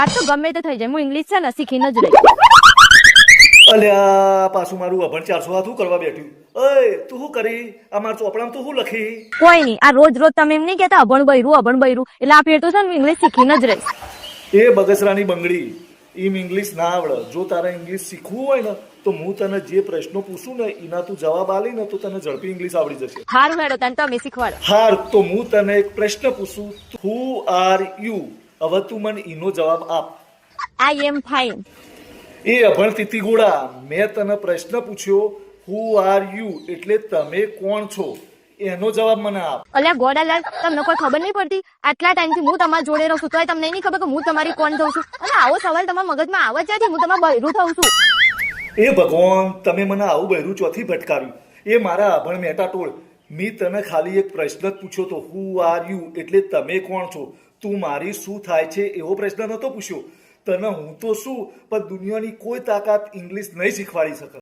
આ તો ગમે તે થઈ જાય, હું ઇંગ્લિશ છે ને શીખીને જ રહી. અલ્યા પાછું મારું અભણ 400 હાથ હું કરવા બેઠ્યું? ઓય તું શું કરી? આ મારા ચોપડામાં તું શું લખી? કોઈ નહીં, આ રોજ રોજ તમે એમ નહીં કહેતા અભણ બૈરું, એટલે આ ફેર તો છે ને હું ઇંગ્લિશ શીખીને જ રહીશ. એ બગસરાની બંગડી, એમ ઇંગ્લિશ ના આવડે. જો તારે ઇંગ્લિશ શીખવું હોય ને તો હું તને જે પ્રશ્નો પૂછું ને એના તું જવાબ આલી ને તો તને ઝડપી ઇંગ્લિશ આવડી જશે. હારું હેડો તને તમે શીખવાડો. હાર તો હું તને એક પ્રશ્ન પૂછું, હુ આર યુ? હવે તું મને એનો જવાબ આપ. આઈ એમ ફાઇન. એ અભણ તીતી ગોળા, મેં તને પ્રશ્ન પૂછ્યો હુ આર યુ એટલે તમે કોણ છો, એનો જવાબ મને આપ. અલ્યા ગોડાલાલ, તમને કોઈ ખબર નહીં પડતી? આટલા ટાઈમથી હું તમારા જોડે રહું છું તોય તમને નહીં ખબર કે હું તમારી કોણ થઉં છું? અને આવો સવાલ તમારા મગજમાં આવે જ છે, હું તમારા બૈરું થઉં છું. એ ભગવાન, તમે મને આવું બહેરું ચોથી ભટકાવ્યું. એ મારા અભણ મેટા ટોળ, મેં તને ખાલી એક પ્રશ્ન જ પૂછ્યો તો હુ આર યુ એટલે તમે કોણ છો. તું મારી શું થાય છે એવો પ્રશ્ન નતો પૂછ્યો. તને હું તો શું, પણ દુનિયાની કોઈ તાકાત ઇંગ્લિશ નહીં શીખવાડી શકે.